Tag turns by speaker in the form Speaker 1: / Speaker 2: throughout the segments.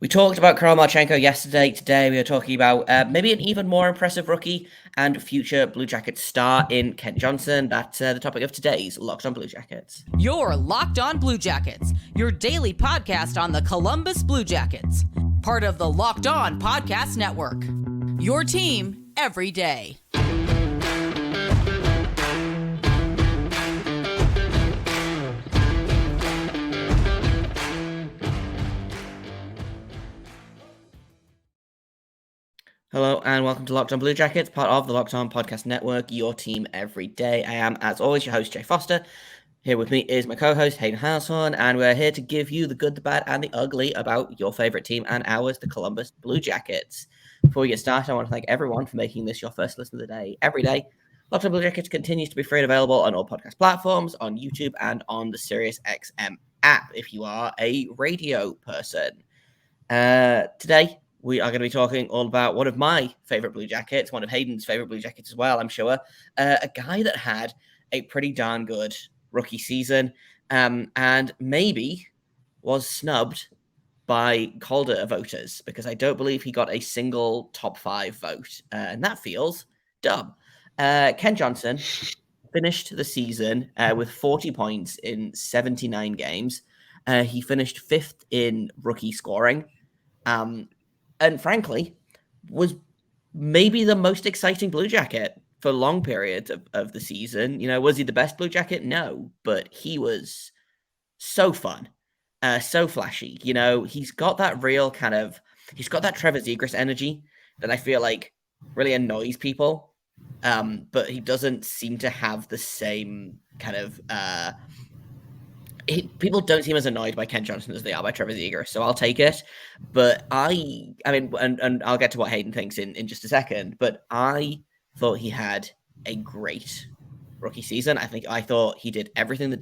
Speaker 1: We talked about Karamarchenko yesterday. Today we are talking about maybe an even more impressive rookie and future Blue Jackets star in Kent Johnson. That's the topic of today's Locked on Blue Jackets.
Speaker 2: You're Locked on Blue Jackets, your daily podcast on the Columbus Blue Jackets. Part of the Locked on Podcast Network. Your team every day.
Speaker 1: Hello and welcome to Locked on Blue Jackets, part of the Locked on Podcast Network, your team every day. I am, as always, your host, Jay Foster. Here with me is my co-host, Hayden Houshorn, and we're here to give you the good, the bad, and the ugly about your favorite team and ours, the Columbus Blue Jackets. Before we get started, I want to thank everyone for making this your first listen of the day every day. Locked on Blue Jackets continues to be free and available on all podcast platforms, on YouTube, and on the SiriusXM app if you are a radio person. Today, we are going to be talking all about one of my favorite Blue Jackets, one of Hayden's favorite Blue Jackets as well, I'm sure. A guy that had a pretty darn good rookie season and maybe was snubbed by Calder voters because I don't believe he got a single top 5 vote. And that feels dumb. Ken Johnson finished the season with 40 points in 79 games. He finished 5th in rookie scoring. And frankly, was maybe the most exciting Blue Jacket for long periods of the season. You know, was he the best Blue Jacket? No, but he was so fun, so flashy. You know, he's got that real he's got that Trevor Zegras energy that I feel like really annoys people. But he doesn't seem to have the same kind of people don't seem as annoyed by Ken Johnson as they are by Trevor Zegras, so I'll take it. But I mean, and I'll get to what Hayden thinks in just a second, but I thought he had a great rookie season. I thought he did everything the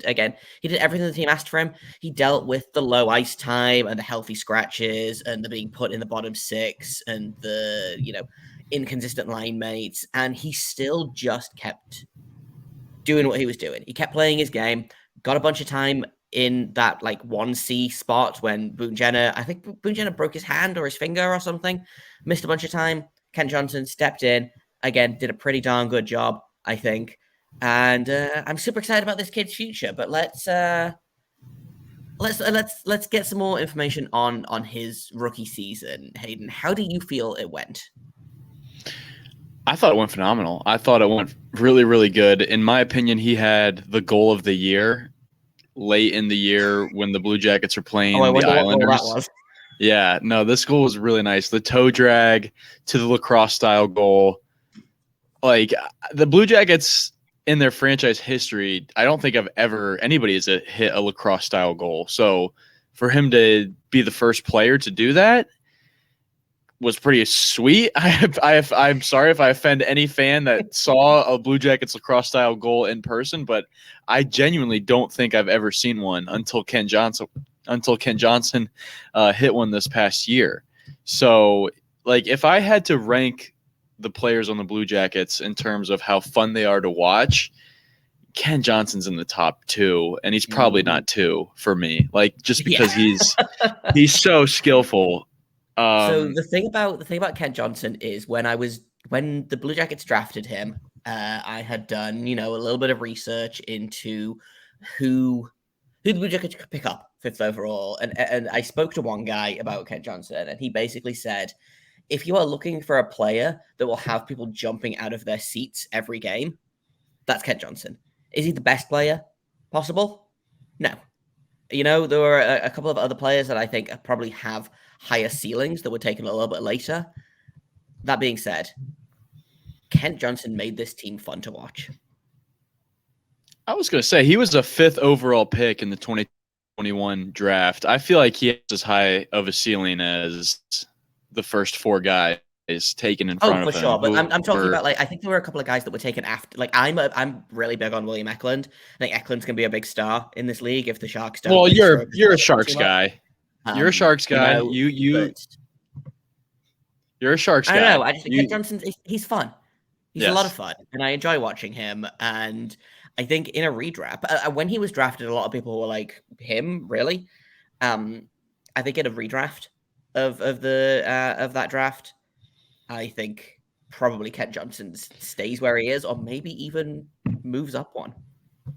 Speaker 1: team asked for him. He dealt with the low ice time and the healthy scratches and the being put in the bottom 6 and the, inconsistent line mates, and he still just kept doing what he was doing. He kept playing his game. Got a bunch of time in that 1C spot when I think Boone Jenner broke his hand or his finger or something, missed a bunch of time. Ken Johnson stepped in again, did a pretty darn good job, I think. And I'm super excited about this kid's future. But let's get some more information on his rookie season. Hayden, how do you feel it went?
Speaker 3: I thought it went phenomenal. I thought it went really, really good. In my opinion, he had the goal of the year late in the year when the Blue Jackets were playing the Islanders.
Speaker 1: What that was.
Speaker 3: Yeah, no, this goal was really nice. The toe drag to the lacrosse style goal. Like, the Blue Jackets in their franchise history, I don't think anybody has hit a lacrosse style goal. So for him to be the first player to do that was pretty sweet. I'm sorry if I offend any fan that saw a Blue Jackets lacrosse style goal in person, but I genuinely don't think I've ever seen one until Ken Johnson hit one this past year. So, if I had to rank the players on the Blue Jackets in terms of how fun they are to watch, Ken Johnson's in the top 2, and he's probably not 2 for me. Just because he's so skillful.
Speaker 1: So the thing about Ken Johnson is when the Blue Jackets drafted him, I had done, a little bit of research into who the Blue Jackets could pick up 5th overall. And I spoke to one guy about Ken Johnson, and he basically said, if you are looking for a player that will have people jumping out of their seats every game, that's Ken Johnson. Is he the best player possible? No. There were a couple of other players that I think probably have higher ceilings that were taken a little bit later. That being said, Kent Johnson made this team fun to watch.
Speaker 3: I was going to say, he was a 5th overall pick in the 2021 draft. I feel like he has as high of a ceiling as the first 4 guys taken in front of him.
Speaker 1: Oh, for sure. But I'm talking about, I think there were a couple of guys that were taken after. I'm really big on William Eklund. I think Eklund's going to be a big star in this league if the Sharks don't.
Speaker 3: Well, you're a Sharks guy. You're a Sharks guy. You're a Sharks guy.
Speaker 1: I don't know. I just think Ken Johnson, he's fun. He's a lot of fun, and I enjoy watching him. And I think in a redraft, when he was drafted, a lot of people were like, him, really? I think in a redraft, of that draft. I think probably Kent Johnson stays where he is, or maybe even moves up one.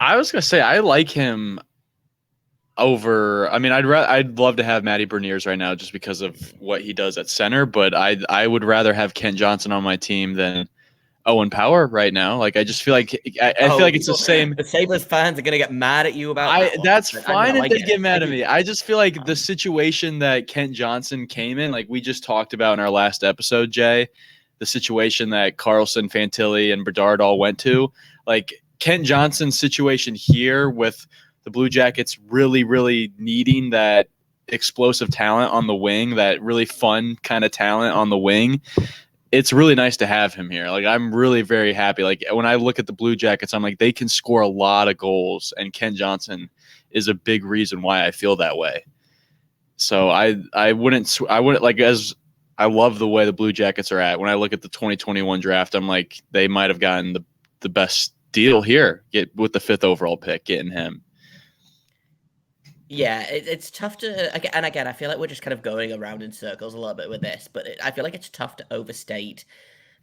Speaker 3: I was gonna say I like him over. I mean, I'd love to have Matty Berniers right now just because of what he does at center, but I would rather have Kent Johnson on my team than Owen Power right now. Like I just feel like I feel like it's the same.
Speaker 1: The Sabres fans are gonna get mad at you about that one.
Speaker 3: That's
Speaker 1: I
Speaker 3: fine
Speaker 1: know,
Speaker 3: if
Speaker 1: I
Speaker 3: they
Speaker 1: get
Speaker 3: get
Speaker 1: it.
Speaker 3: mad at me. I just feel like the situation that Kent Johnson came in, like we just talked about in our last episode, Jay, the situation that Carlson, Fantilli, and Bedard all went to, like Kent Johnson's situation here with the Blue Jackets really, really needing that explosive talent on the wing, that really fun kind of talent on the wing. It's really nice to have him here. Like I'm really very happy. Like when I look at the Blue Jackets, I'm like they can score a lot of goals, and Ken Johnson is a big reason why I feel that way. So I wouldn't like as I love the way the Blue Jackets are at. When I look at the 2021 draft, I'm like they might have gotten the best deal here. Get with the 5th overall pick, getting him.
Speaker 1: Yeah, it's tough to, and again, I feel like we're just kind of going around in circles a little bit with this, but I feel like it's tough to overstate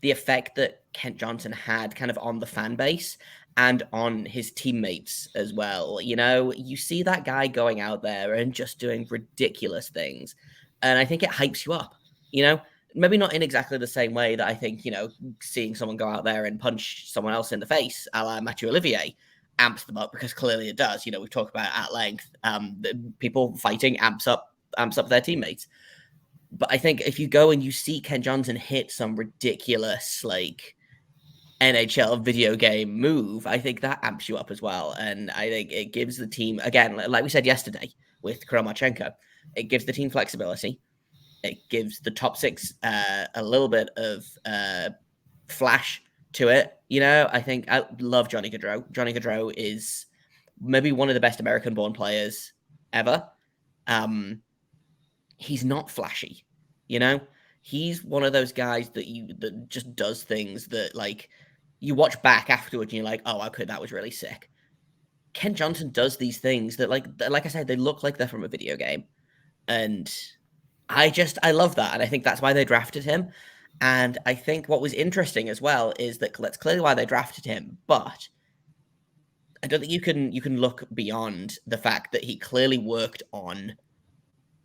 Speaker 1: the effect that Kent Johnson had kind of on the fan base and on his teammates as well. You know, you see that guy going out there and just doing ridiculous things, and I think it hypes you up, you know? Maybe not in exactly the same way that I think, seeing someone go out there and punch someone else in the face, a la Mathieu Olivier, amps them up because clearly it does. You know, we've talked about it at length. People fighting amps up their teammates. But I think if you go and you see Ken Johnson hit some ridiculous like NHL video game move, I think that amps you up as well. And I think it gives the team, again, like we said yesterday with Kromachenko, it gives the team flexibility. It gives the top six a little bit of flash to it. You know, I think I love Johnny Gaudreau. Johnny Gaudreau is maybe one of the best American-born players ever. He's not flashy, you know. He's one of those guys that just does things that like you watch back afterwards and you're like, oh, okay, that was really sick. Ken Johnson does these things that like I said, they look like they're from a video game, and I love that, and I think that's why they drafted him. And I think what was interesting as well is that that's clearly why they drafted him, but I don't think you can look beyond the fact that he clearly worked on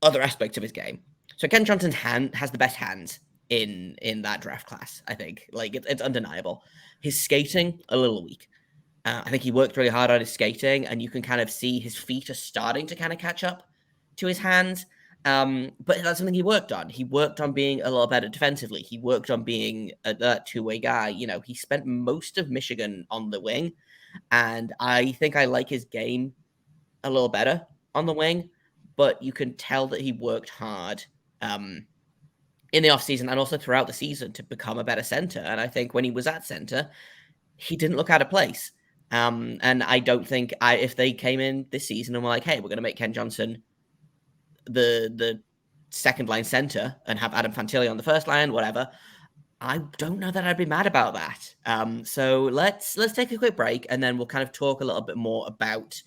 Speaker 1: other aspects of his game. So Ken Johnson's hand has the best hands in that draft class. I think like it's undeniable. His skating a little weak. I think he worked really hard on his skating, and you can kind of see his feet are starting to kind of catch up to his hands. But that's something he worked on. He worked on being a little better defensively. He worked on being that two-way guy. You know, he spent most of Michigan on the wing, and I think I like his game a little better on the wing. But you can tell that he worked hard in the offseason and also throughout the season to become a better center. And I think when he was at center, he didn't look out of place. And I don't think if they came in this season and were like, hey, we're going to make Ken Johnson the second line center and have Adam Fantilli on the first line, whatever, I don't know that I'd be mad about that. So let's take a quick break, and then we'll kind of talk a little bit more about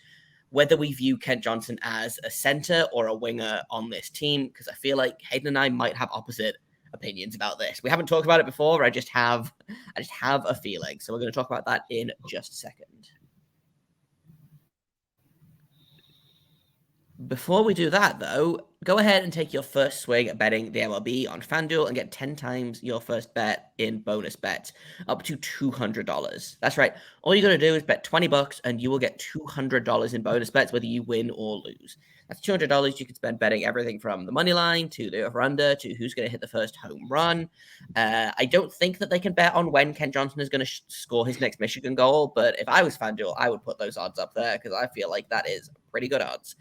Speaker 1: whether we view Kent Johnson as a center or a winger on this team, because I feel like Hayden and I might have opposite opinions about this. We haven't talked about it before. I just have a feeling. So we're going to talk about that in just a second. Before we do that, though, go ahead and take your first swing at betting the MLB on FanDuel and get 10 times your first bet in bonus bets, up to $200. That's right. All you got to do is bet $20 and you will get $200 in bonus bets, whether you win or lose. That's $200 you can spend betting everything from the money line to the over-under to who's going to hit the first home run. I don't think that they can bet on when Ken Johnson is going to score his next Michigan goal, but if I was FanDuel, I would put those odds up there because I feel like that is pretty good odds.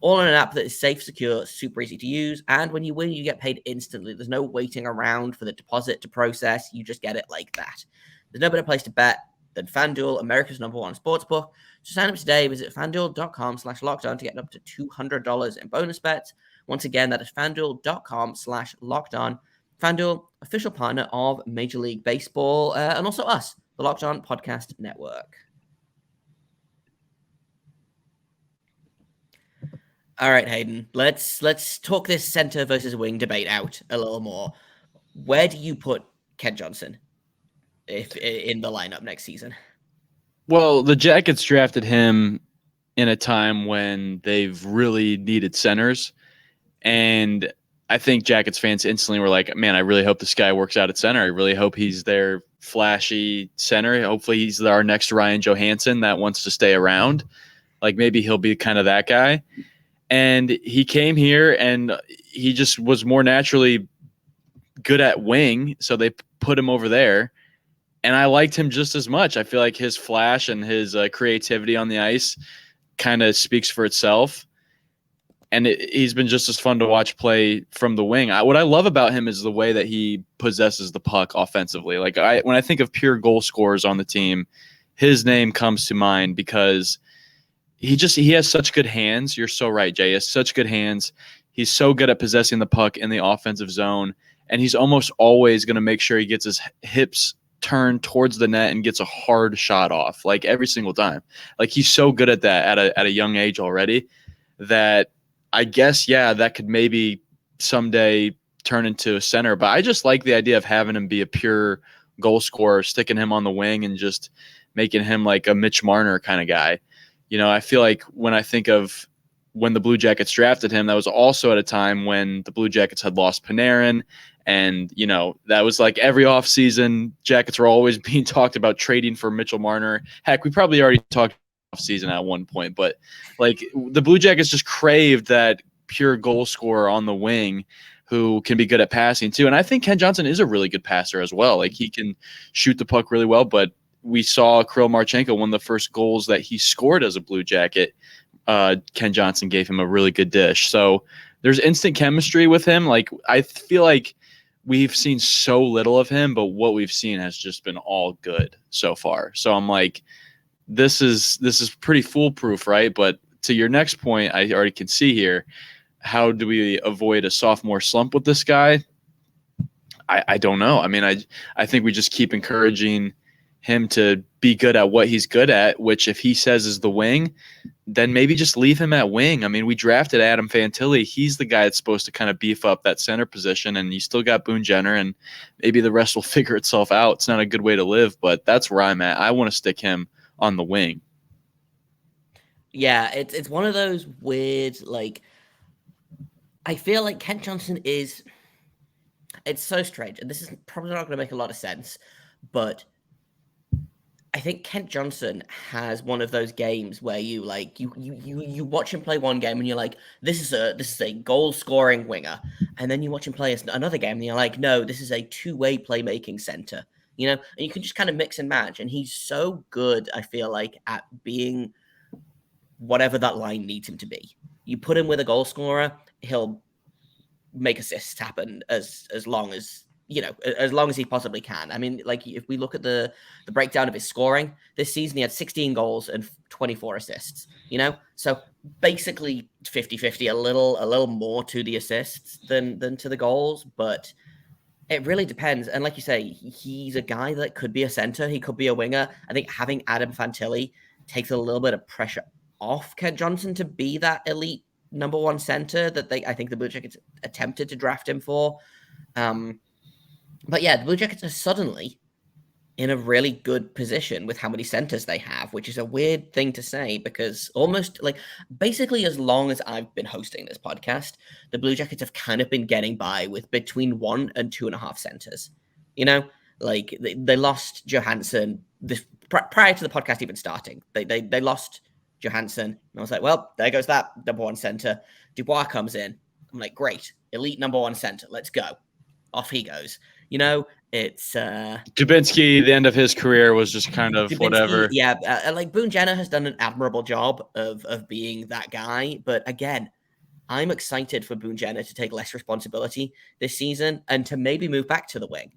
Speaker 1: All on an app that is safe, secure, super easy to use, and when you win, you get paid instantly. There's no waiting around for the deposit to process. You just get it like that. There's no better place to bet than FanDuel, America's #1 sportsbook. So sign up today. Visit FanDuel.com/lockdown to get up to $200 in bonus bets. Once again, that is FanDuel.com/lockdown. FanDuel, official partner of Major League Baseball, and also us, the Locked On Podcast Network. All right, Hayden. Let's talk this center versus wing debate out a little more. Where do you put Ken Johnson if in the lineup next season?
Speaker 3: Well, the Jackets drafted him in a time when they've really needed centers. And I think Jackets fans instantly were like, man, I really hope this guy works out at center. I really hope he's their flashy center. Hopefully he's our next Ryan Johansson that wants to stay around. Like maybe he'll be kind of that guy. And he came here and he just was more naturally good at wing. So they put him over there. And I liked him just as much. I feel like his flash and his creativity on the ice kind of speaks for itself. And he's been just as fun to watch play from the wing. What I love about him is the way that he possesses the puck offensively. Like when I think of pure goal scorers on the team, his name comes to mind because he has such good hands. You're so right, Jay. He has such good hands. He's so good at possessing the puck in the offensive zone, and he's almost always going to make sure he gets his hips turned towards the net and gets a hard shot off, like every single time. Like he's so good at that at a young age already that I guess, yeah, that could maybe someday turn into a center. But I just like the idea of having him be a pure goal scorer, sticking him on the wing and just making him like a Mitch Marner kind of guy. You know, I feel like when I think of when the Blue Jackets drafted him, that was also at a time when the Blue Jackets had lost Panarin. And, you know, that was like every offseason, Jackets were always being talked about trading for Mitchell Marner. Heck, we probably already talked offseason at one point, but like the Blue Jackets just craved that pure goal scorer on the wing who can be good at passing too. And I think Ken Johnson is a really good passer as well. Like he can shoot the puck really well, but we saw Kirill Marchenko, one of the first goals that he scored as a Blue Jacket. Ken Johnson gave him a really good dish. So there's instant chemistry with him. Like I feel like we've seen so little of him, but what we've seen has just been all good so far. So I'm like, this is pretty foolproof, right? But to your next point, I already can see here, how do we avoid a sophomore slump with this guy? I don't know. I mean, I think we just keep encouraging him to be good at what he's good at, which if he says is the wing, then maybe just leave him at wing. I mean, we drafted Adam Fantilli. He's the guy that's supposed to kind of beef up that center position, and you still got Boone Jenner, and maybe the rest will figure itself out. It's not a good way to live, but that's where I'm at. I want to stick him on the wing.
Speaker 1: Yeah, it's one of those weird, like, I feel like Kent Johnson is, it's so strange, and this is probably not going to make a lot of sense, but I think Kent Johnson has one of those games where you like you watch him play one game and you're like, this is a goal scoring winger, and then you watch him play another game and you're like, no, this is a two-way playmaking center, you know, and you can just kind of mix and match, and he's so good, I feel like, at being whatever that line needs him to be. You put him with a goal scorer, he'll make assists happen as long as, you know, as long as he possibly can. I mean, like if we look at the breakdown of his scoring this season, he had 16 goals and 24 assists, you know? So basically 50-50, a little more to the assists than to the goals, but it really depends. And like you say, he's a guy that could be a center, he could be a winger. I think having Adam Fantilli takes a little bit of pressure off Ken Johnson to be that elite number one center that I think the Blue Jackets attempted to draft him for. But yeah, the Blue Jackets are suddenly in a really good position with how many centers they have, which is a weird thing to say because almost like basically as long as I've been hosting this podcast, the Blue Jackets have kind of been getting by with between 1 and 2.5 centers. You know, like they lost Johansson prior to the podcast even starting. They lost Johansson, and I was like, well, there goes that number one center. Dubois comes in. I'm like, great, elite number one center. Let's go. Off he goes. You know, it's
Speaker 3: Dubinsky, the end of his career was just kind of
Speaker 1: Dubinsky,
Speaker 3: whatever.
Speaker 1: Yeah, like Boone Jenner has done an admirable job of being that guy. But again, I'm excited for Boone Jenner to take less responsibility this season and to maybe move back to the wing.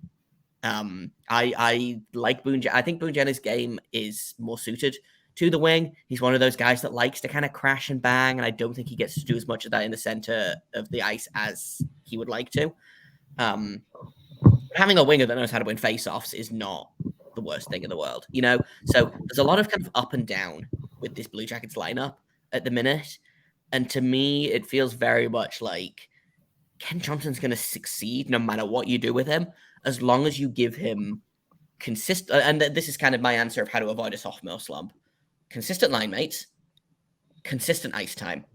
Speaker 1: I like Boone. I think Boone Jenner's game is more suited to the wing. He's one of those guys that likes to kind of crash and bang, and I don't think he gets to do as much of that in the center of the ice as he would like to. Having a winger that knows how to win face-offs is not the worst thing in the world, you know? So there's a lot of kind of up and down with this Blue Jackets lineup at the minute. And to me, it feels very much like Ken Johnson's going to succeed no matter what you do with him, as long as you give him consistent. And this is kind of my answer of how to avoid a sophomore slump: consistent line mates, consistent ice time.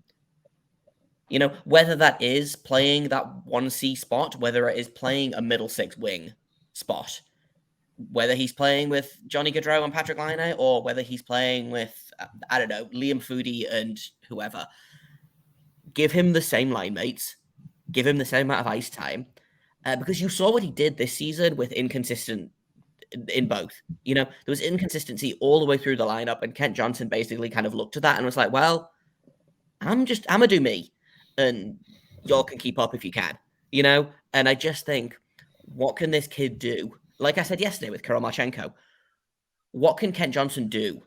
Speaker 1: You know, whether that is playing that 1C spot, whether it is playing a middle six wing spot, whether he's playing with Johnny Gaudreau and Patrick Laine, or whether he's playing with, I don't know, Liam Foodie and whoever. Give him the same line mates, give him the same amount of ice time, because you saw what he did this season with inconsistent in both. You know, there was inconsistency all the way through the lineup, and Kent Johnson basically kind of looked at that and was like, well, I'm gonna do me, and y'all can keep up if you can, you know? And I just think, what can this kid do? Like I said yesterday with Kirill Marchenko, what can Kent Johnson do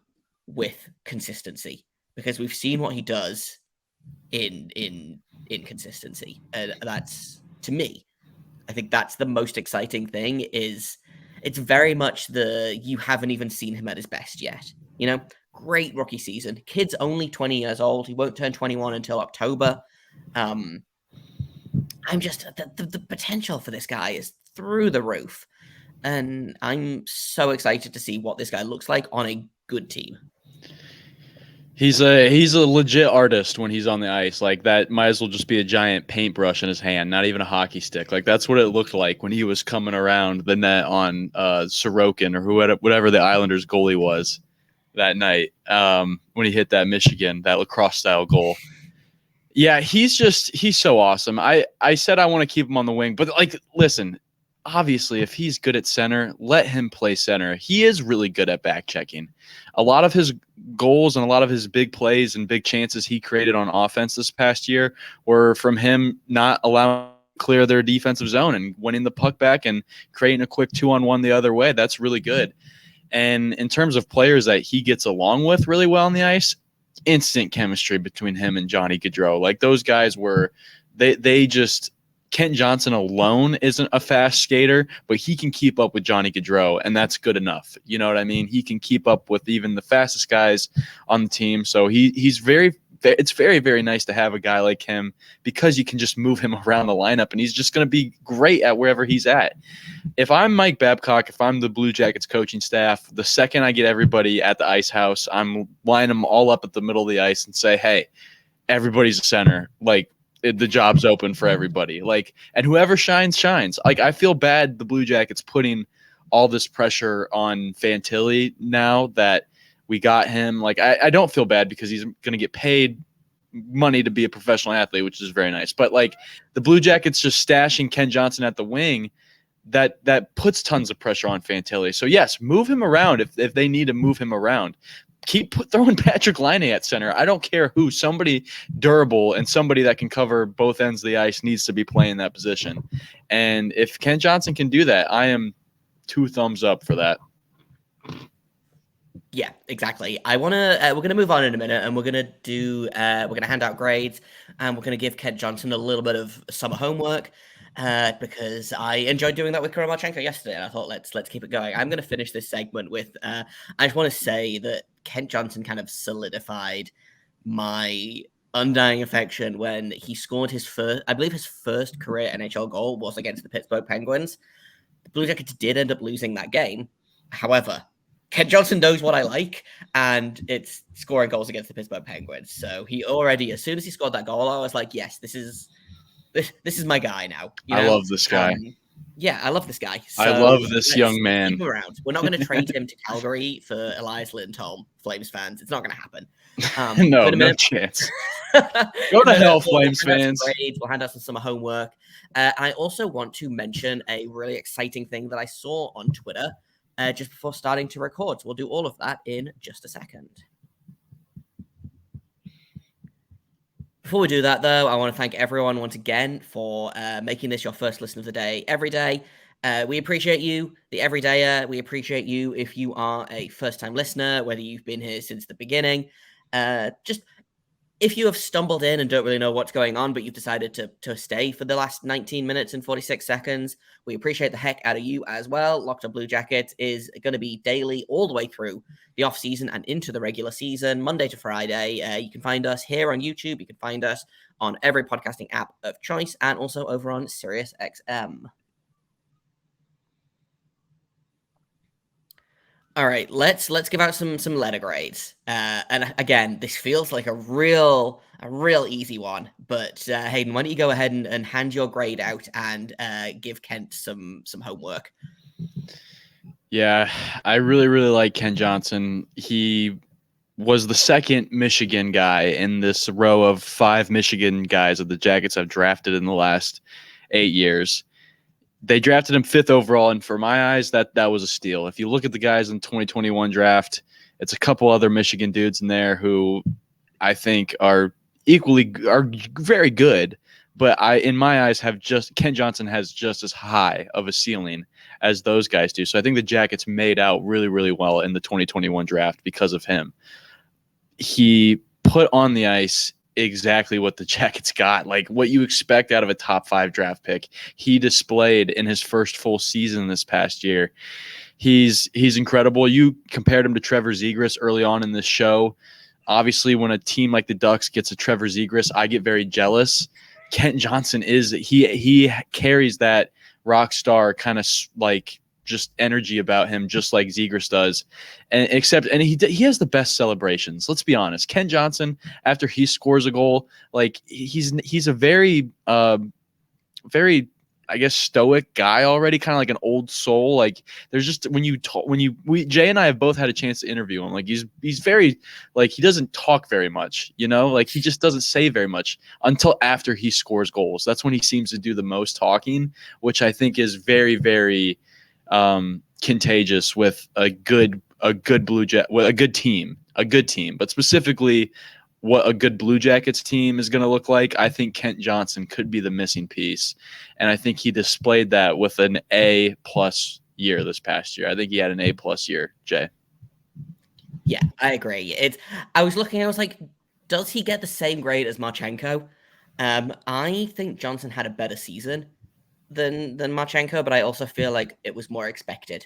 Speaker 1: with consistency? Because we've seen what he does in inconsistency. And that's, to me, I think that's the most exciting thing. Is it's very much the you haven't even seen him at his best yet. You know, great rookie season. Kid's only 20 years old. He won't turn 21 until October. I'm just the potential for this guy is through the roof, and I'm so excited to see what this guy looks like on a good team.
Speaker 3: He's a legit artist when he's on the ice. Like, that might as well just be a giant paintbrush in his hand, not even a hockey stick. Like, that's what it looked like when he was coming around the net on Sorokin or whatever the Islanders goalie was that night, when he hit that Michigan, that lacrosse style goal. Yeah, he's so awesome. I said I want to keep him on the wing, but like, listen, obviously, if he's good at center, let him play center. He is really good at back checking. A lot of his goals and a lot of his big plays and big chances he created on offense this past year were from him not allowing to clear their defensive zone and winning the puck back and creating a quick 2-on-1 the other way. That's really good. And in terms of players that he gets along with really well on the ice, instant chemistry between him and Johnny Gaudreau. Like, those guys were, they just, Kent Johnson alone isn't a fast skater, but he can keep up with Johnny Gaudreau, and that's good enough. You know what I mean? He can keep up with even the fastest guys on the team. So it's very, very nice to have a guy like him, because you can just move him around the lineup, and he's just going to be great at wherever he's at. If I'm Mike Babcock, if I'm the Blue Jackets coaching staff, the second I get everybody at the ice house, I'm lining them all up at the middle of the ice and say, hey, everybody's a center. Like, the job's open for everybody. Like, and whoever shines, shines. Like, I feel bad the Blue Jackets putting all this pressure on Fantilli now that we got him. Like, I don't feel bad, because he's going to get paid money to be a professional athlete, which is very nice. But like, the Blue Jackets just stashing Ken Johnson at the wing, that puts tons of pressure on Fantilli. So yes, move him around if they need to move him around. Keep throwing Patrick Laine at center. I don't care who. Somebody durable and somebody that can cover both ends of the ice needs to be playing that position. And if Ken Johnson can do that, I am 2 thumbs up for that.
Speaker 1: Yeah, exactly. we're gonna move on in a minute, and we're gonna hand out grades, and we're gonna give Kent Johnson a little bit of summer homework, because I enjoyed doing that with Kirill Marchenko yesterday, and I thought let's keep it going. I'm gonna finish this segment with I just want to say that Kent Johnson kind of solidified my undying affection when he scored his first career NHL goal was against the Pittsburgh Penguins. The Blue Jackets did end up losing that game. However, Kent Johnson knows what I like, and it's scoring goals against the Pittsburgh Penguins. So he already, as soon as he scored that goal, I was like, yes, this is my guy now. You know?
Speaker 3: I love this guy.
Speaker 1: Yeah, I love this guy. So
Speaker 3: I love this young man.
Speaker 1: Keep him around. We're not going to trade him to Calgary for Elias Lindholm, Flames fans. It's not going to happen.
Speaker 3: No chance. Go to hell, Flames fans.
Speaker 1: We'll hand out some summer homework. I also want to mention a really exciting thing that I saw on Twitter just before starting to record. So we'll do all of that in just a second. Before we do that, though, I want to thank everyone once again for making this your first listen of the day every day. We appreciate you, the everydayer. We appreciate you if you are a first-time listener, whether you've been here since the beginning. Just if you have stumbled in and don't really know what's going on, but you've decided to stay for the last 19 minutes and 46 seconds, we appreciate the heck out of you as well. Locked On Blue Jackets is going to be daily all the way through the off season and into the regular season, Monday to Friday. You can find us here on YouTube. You can find us on every podcasting app of choice and also over on SiriusXM. All right, let's give out some letter grades. And again, this feels like a real easy one. But Hayden, why don't you go ahead and hand your grade out and give Kent some homework?
Speaker 3: Yeah, I really like Ken Johnson. He was the second Michigan guy in this row of 5 Michigan guys that the Jackets have drafted in the last 8 years. They drafted him 5th overall, and for my eyes, that was a steal. If you look at the guys in the 2021 draft, it's a couple other Michigan dudes in there who I think are very good, but in my eyes, Ken Johnson has just as high of a ceiling as those guys do. So I think the Jackets made out really well in the 2021 draft because of him. He put on the ice exactly what the Jackets got, like what you expect out of a top 5 draft pick. He displayed in his first full season this past year. He's incredible. You compared him to Trevor Zegras early on in this show. Obviously, when a team like the Ducks gets a Trevor Zegras, I get very jealous. Kent Johnson he carries that rock star kind of like just energy about him, just like Zegras does, and he has the best celebrations. Let's be honest, Ken Johnson, after he scores a goal, like he's a very I guess stoic guy already, kind of like an old soul. Like there's just Jay and I have both had a chance to interview him. Like he's very like he doesn't talk very much, like he just doesn't say very much until after he scores goals. That's when he seems to do the most talking, which I think is very contagious with a good team, but specifically what a good Blue Jackets team is going to look like. I think Kent Johnson could be the missing piece, and I think he displayed that with an A+ year this past year. I think he had an A+ year, Jay.
Speaker 1: Yeah, I agree. I was looking, I was like, does he get the same grade as Marchenko? I think Johnson had a better season than Marchenko, but I also feel like it was more expected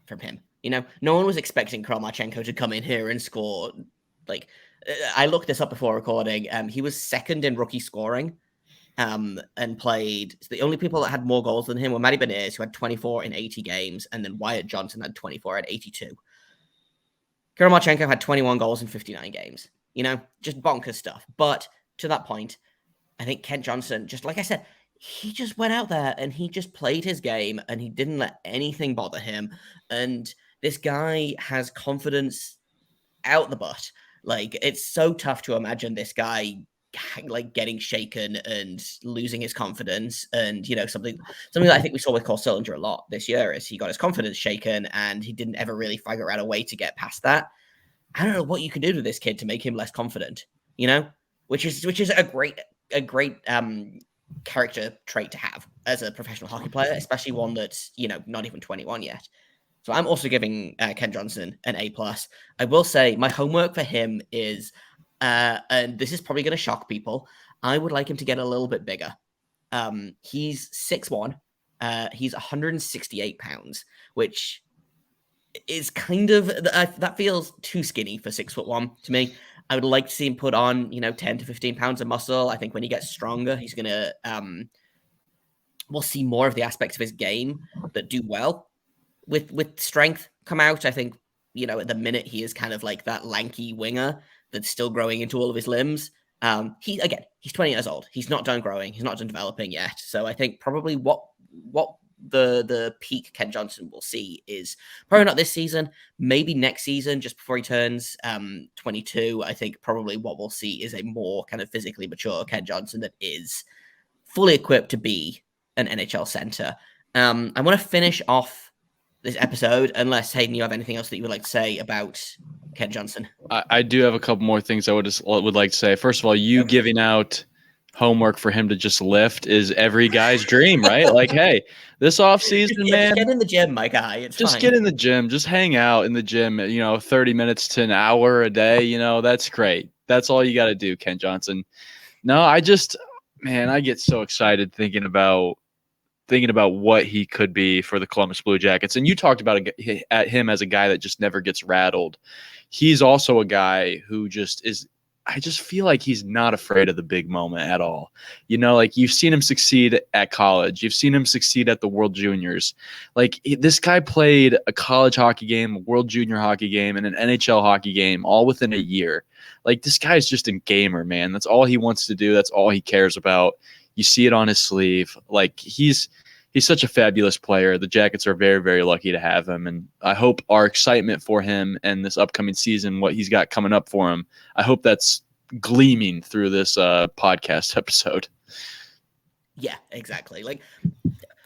Speaker 1: from him. No one was expecting Karol Marchenko to come in here and score. Like, I looked this up before recording. He was second in rookie scoring, and played. So the only people that had more goals than him were Matty Beniers, who had 24 in 80 games, and then Wyatt Johnson had 24 at 82. Karol Marchenko had 21 goals in 59 games. Just bonkers stuff. But to that point, I think Kent Johnson, just like I said, he just went out there and he just played his game and he didn't let anything bother him. And this guy has confidence out the butt. Like, it's so tough to imagine this guy like getting shaken and losing his confidence. And, something that I think we saw with Cole Sillinger a lot this year is he got his confidence shaken and he didn't ever really figure out a way to get past that. I don't know what you can do to this kid to make him less confident, which is a great character trait to have as a professional hockey player, especially one that's, not even 21 yet. So I'm also giving Ken Johnson an A+. I will say my homework for him is, and this is probably going to shock people, I would like him to get a little bit bigger. He's 6'1". He's 168 pounds, which is kind of, that feels too skinny for 6'1" to me. I would like to see him put on, 10 to 15 pounds of muscle. I think when he gets stronger, he's going to, we'll see more of the aspects of his game that do well with strength come out. I think, at the minute he is kind of like that lanky winger that's still growing into all of his limbs. He's 20 years old. He's not done growing. He's not done developing yet. So I think probably what the peak Ken Johnson will see is probably not this season, maybe next season, just before he turns 22. I think probably what we'll see is a more kind of physically mature Ken Johnson that is fully equipped to be an NHL center. I want to finish off this episode, unless Hayden, you have anything else that you would like to say about Ken Johnson.
Speaker 3: I do have a couple more things I would like to say. First of all, you giving out homework for him to just lift is every guy's dream, right? Like, hey, this offseason, man.
Speaker 1: Just get in the gym, my guy. It's
Speaker 3: just
Speaker 1: fine.
Speaker 3: Get in the gym. Just hang out in the gym, 30 minutes to an hour a day. That's great. That's all you got to do, Kent Johnson. No, I get so excited thinking about what he could be for the Columbus Blue Jackets. And you talked about him as a guy that just never gets rattled. He's also a guy who just is. I just feel like he's not afraid of the big moment at all. You know, like you've seen him succeed at college. You've seen him succeed at the World Juniors. Like this guy played a college hockey game, a World Junior hockey game, and an NHL hockey game all within a year. Like this guy's just a gamer, man. That's all he wants to do. That's all he cares about. You see it on his sleeve. Like he's such a fabulous player. The Jackets are very, very lucky to have him. And I hope our excitement for him and this upcoming season, what he's got coming up for him, I hope that's gleaming through this podcast episode.
Speaker 1: Yeah, exactly. Like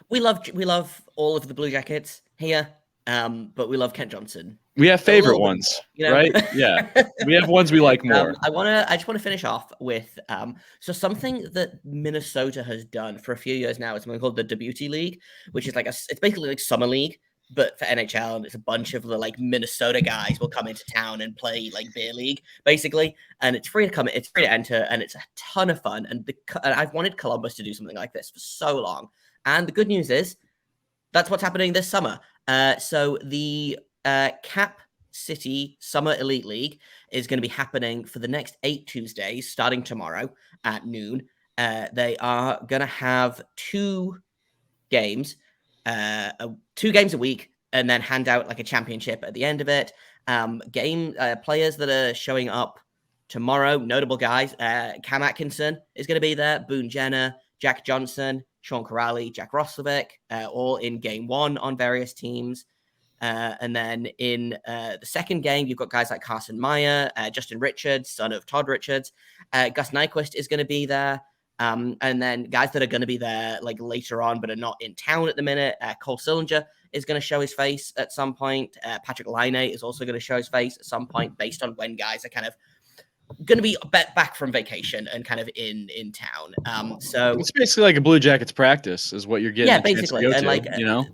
Speaker 1: we love all of the Blue Jackets here, but we love Kent Johnson.
Speaker 3: We have favorite ones, right? Yeah, we have ones we like more.
Speaker 1: I just want to finish off with so something that Minnesota has done for a few years now is something called the Debuty League, which is it's basically like summer league, but for NHL, and it's a bunch of the like Minnesota guys will come into town and play like beer league, basically, and it's free to enter, and it's a ton of fun. And I've wanted Columbus to do something like this for so long, and the good news is that's what's happening this summer. So the Cap City Summer Elite League is going to be happening for the next 8 Tuesdays, starting tomorrow at noon. They are going to have 2 games, 2 games a week, and then hand out like a championship at the end of it. Players that are showing up tomorrow, notable guys. Cam Atkinson is going to be there. Boone Jenner, Jack Johnson, Sean Corrali, Jack Roslovic, all in game 1 on various teams. And then in the second game, you've got guys like Carson Meyer, Justin Richards, son of Todd Richards. Gus Nyquist is going to be there. And then guys that are going to be there like later on, but are not in town at the minute. Cole Sillinger is going to show his face at some point. Patrick Laine is also going to show his face at some point based on when guys are kind of going to be back from vacation and kind of in town. So
Speaker 3: it's basically like a Blue Jackets practice is what you're getting.
Speaker 1: Yeah, basically. And like,
Speaker 3: you know,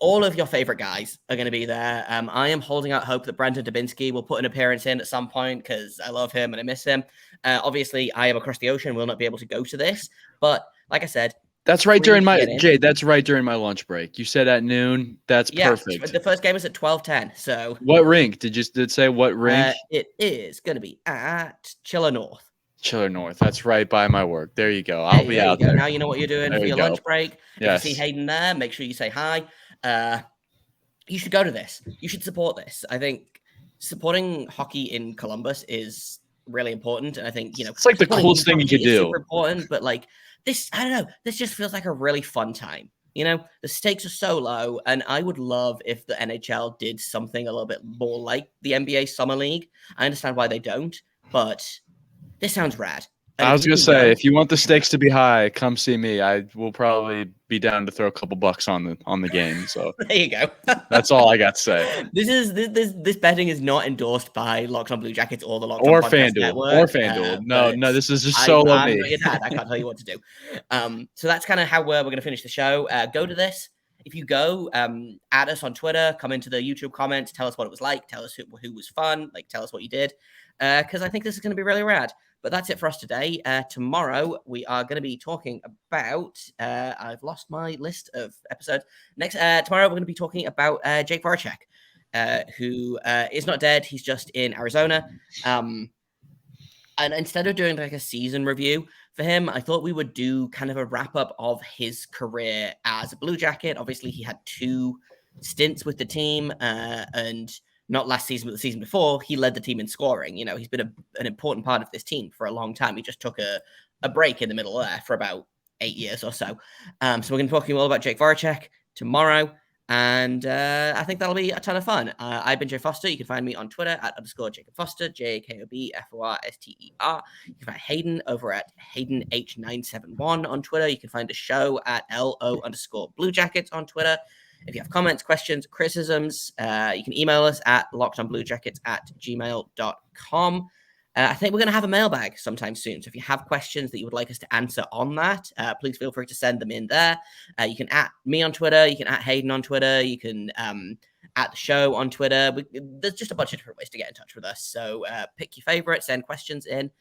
Speaker 1: all of your favorite guys are going to be there. I am holding out hope that Brandon Dubinsky will put an appearance in at some point because I love him and I miss him. Obviously, I am across the ocean, will not be able to go to this. But like I said,
Speaker 3: that's right during my That's right during my lunch break. You said at noon. That's perfect.
Speaker 1: The first game is at 12:10. So
Speaker 3: what rink did it say? What rink?
Speaker 1: It is going to be at Chiller North.
Speaker 3: Chiller North. That's right by my work. There you go. I'll be out there.
Speaker 1: Now you know what you're doing for your lunch break.
Speaker 3: Yes.
Speaker 1: If you see Hayden there, make sure you say hi. You should go to this. You should support this. I think supporting hockey in Columbus is really important. And I think,
Speaker 3: it's like the coolest thing you could do.
Speaker 1: Super important, but like this, I don't know. This just feels like a really fun time. The stakes are so low, and I would love if the NHL did something a little bit more like the NBA Summer League. I understand why they don't, but this sounds rad.
Speaker 3: I was going to say, if you want the stakes to be high, come see me. I will probably be down to throw a couple bucks on the game. So
Speaker 1: there you go.
Speaker 3: That's all I got to say.
Speaker 1: This betting is not endorsed by Locked On Blue Jackets or the Locked
Speaker 3: On
Speaker 1: Podcast
Speaker 3: FanDuel
Speaker 1: Network.
Speaker 3: Or FanDuel. No, this is just solo me.
Speaker 1: I'm not your dad. I can't tell you what to do. So that's kind of how we're going to finish the show. Go to this. If you go, add us on Twitter, come into the YouTube comments, tell us what it was like, tell us who was fun, like tell us what you did, because I think this is going to be really rad. But that's it for us today. Tomorrow, we are going to be talking about... I've lost my list of episodes. Tomorrow, we're going to be talking about Jake Voracek, who is not dead. He's just in Arizona. And instead of doing like a season review for him, I thought we would do kind of a wrap-up of his career as a Blue Jacket. Obviously, he had 2 stints with the team, and... not last season, but the season before, he led the team in scoring. He's been an important part of this team for a long time. He just took a break in the middle there for about 8 years or so. So we're going to be talking all about Jake Voracek tomorrow, and I think that'll be a ton of fun. I've been Jay Foster. You can find me on Twitter at _Jacob Foster, JAKOBFORSTER. You can find Hayden over at HaydenH971 on Twitter. You can find the show at LO_Blue Jackets on Twitter. If you have comments, questions, criticisms, you can email us at lockedonbluejackets@gmail.com. I think we're going to have a mailbag sometime soon. So if you have questions that you would like us to answer on that, please feel free to send them in there. You can at me on Twitter. You can at Hayden on Twitter. You can at the show on Twitter. There's just a bunch of different ways to get in touch with us. So pick your favorite, send questions in,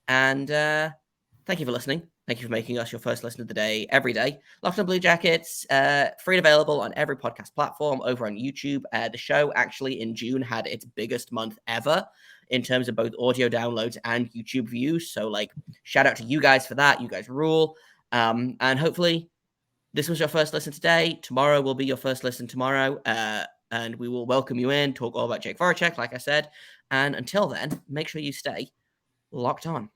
Speaker 1: and thank you for listening. Thank you for making us your first listen of the day every day. Locked on Blue Jackets, free and available on every podcast platform, over on YouTube. The show actually in June had its biggest month ever in terms of both audio downloads and YouTube views. So like, shout out to you guys for that. You guys rule. And hopefully this was your first listen today. Tomorrow will be your first listen tomorrow. And we will welcome you in, talk all about Jake Voracek, like I said. And until then, make sure you stay locked on.